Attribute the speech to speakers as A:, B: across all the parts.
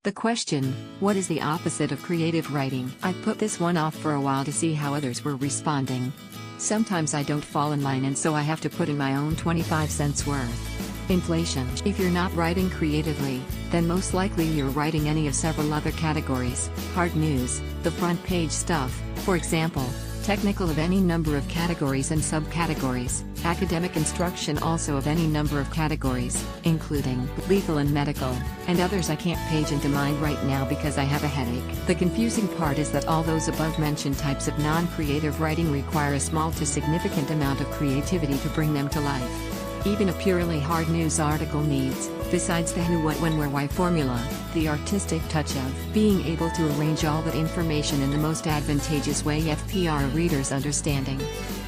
A: The question, what is the opposite of creative writing? I put this one off for a while to see how others were responding. Sometimes I don't fall in line and so I have to put in my own 25 cents worth. Inflation. If you're not writing creatively, then most likely you're writing any of several other categories. Hard news, the front page stuff, for example, technical of any number of categories and subcategories, academic instruction also of any number of categories, including legal and medical, and others I can't page into mind right now because I have a headache. The confusing part is that all those above-mentioned types of non-creative writing require a small to significant amount of creativity to bring them to life. Even a purely hard news article needs, besides the who, what, when, where, why formula, the artistic touch of being able to arrange all that information in the most advantageous way FPR a reader's understanding.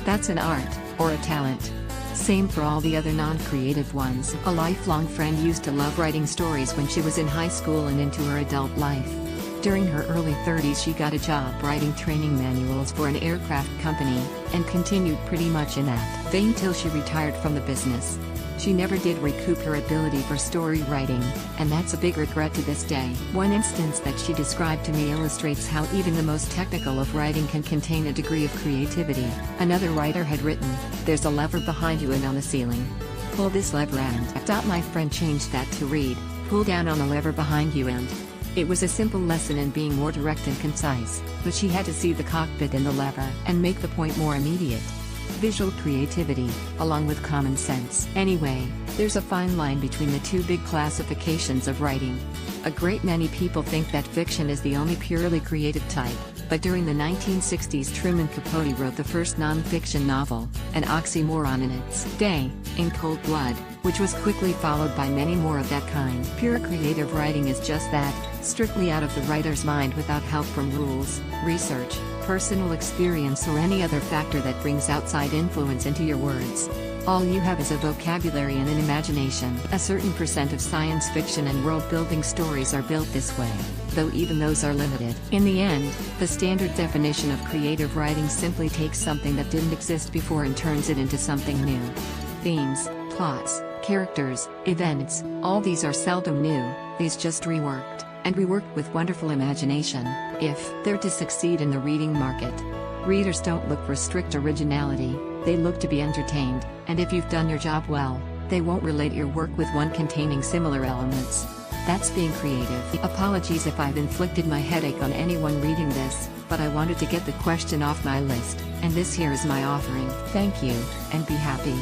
A: That's an art, or a talent. Same for all the other non-creative ones. A lifelong friend used to love writing stories when she was in high school and into her adult life. During her early 30s she got a job writing training manuals for an aircraft company, and continued pretty much in that vein till she retired from the business. She never did recoup her ability for story writing, and that's a big regret to this day. One instance that she described to me illustrates how even the most technical of writing can contain a degree of creativity. Another writer had written, "There's a lever behind you and on the ceiling. Pull this lever and..." My friend changed that to read, "Pull down on the lever behind you and..." It was a simple lesson in being more direct and concise, but she had to see the cockpit and the lever and make the point more immediate. Visual creativity, along with common sense. Anyway, there's a fine line between the two big classifications of writing. A great many people think that fiction is the only purely creative type, but during the 1960s Truman Capote wrote the first non-fiction novel, an oxymoron in its day, In Cold Blood, which was quickly followed by many more of that kind. Pure creative writing is just that, strictly out of the writer's mind without help from rules, research, personal experience or any other factor that brings outside influence into your words. All you have is a vocabulary and an imagination. A certain percent of science fiction and world-building stories are built this way, though even those are limited. In the end, the standard definition of creative writing simply takes something that didn't exist before and turns it into something new. Themes, plots, characters, events, all these are seldom new, these just reworked, and reworked with wonderful imagination, if they're to succeed in the reading market. Readers don't look for strict originality, they look to be entertained, and if you've done your job well, they won't relate your work with one containing similar elements. That's being creative. Apologies if I've inflicted my headache on anyone reading this, but I wanted to get the question off my list, and this here is my offering. Thank you, and be happy.